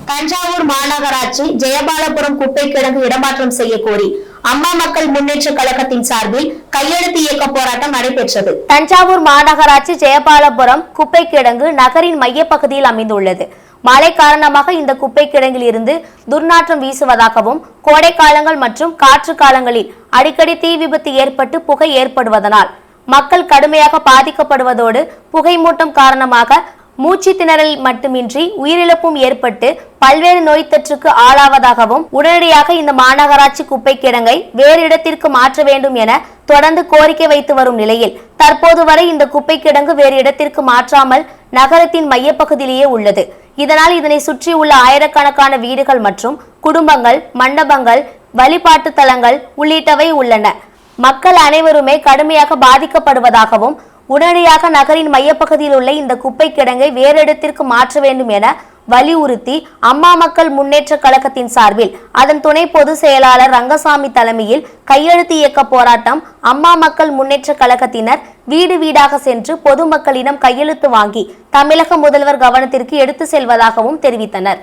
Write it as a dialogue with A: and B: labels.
A: தஞ்சாவூர் மாநகராட்சி ஜெயபாலபுரம் குப்பை கிடங்கு இடமாற்றம் செய்ய கோரி அம்மா மக்கள் முன்னேற்ற கழகத்தின் சார்பில் கையெழுத்து இயக்க போராட்டம் நடைபெற்றது.
B: தஞ்சாவூர் மாநகராட்சி ஜெயபாலபுரம் குப்பை கிடங்கு நகரின் மையப்பகுதியில் அமைந்துள்ளது. மழை காரணமாக இந்த குப்பை கிடங்கில் இருந்து துர்நாற்றம் வீசுவதாகவும், கோடை காலங்கள் மற்றும் காற்று காலங்களில் அடிக்கடி தீ விபத்து ஏற்பட்டு புகை ஏற்படுவதனால் மக்கள் கடுமையாக பாதிக்கப்படுவதோடு புகை மூட்டம் காரணமாக மூச்சு திணறல் மட்டுமின்றி உயிரிழப்பும் ஏற்பட்டு பல்வேறு நோய் தொற்றுக்கு ஆளாவதாகவும், உடனடியாக இந்த மாநகராட்சி குப்பை கிடங்கை வேறு இடத்திற்கு மாற்ற வேண்டும் என தொடர்ந்து கோரிக்கை வைத்து வரும் நிலையில் தற்போது வரை இந்த குப்பை கிடங்கு வேறு இடத்திற்கு மாற்றாமல் நகரத்தின் மையப்பகுதியிலேயே உள்ளது. இதனால் இதனை சுற்றி உள்ள ஆயிரக்கணக்கான வீடுகள் மற்றும் குடும்பங்கள், மண்டபங்கள், வழிபாட்டு தலங்கள் உள்ளிட்டவை உள்ளன. மக்கள் அனைவருமே கடுமையாக பாதிக்கப்படுவதாகவும், உடனடியாக நகரின் மையப்பகுதியில் உள்ள இந்த குப்பை கிடங்கை வேறு இடத்திற்கு மாற்ற வேண்டும் என வலியுறுத்தி அம்மா மக்கள் முன்னேற்ற கழகத்தின் சார்பில் அதன் துணை பொதுச் செயலாளர் ரங்கசாமி தலைமையில் கையெழுத்து இயக்க போராட்டம் அம்மா மக்கள் முன்னேற்ற கழகத்தினர் வீடு வீடாக சென்று பொதுமக்களிடம் கையெழுத்து வாங்கி தமிழக முதல்வர் கவனத்திற்கு எடுத்து செல்வதாகவும் தெரிவித்தனர்.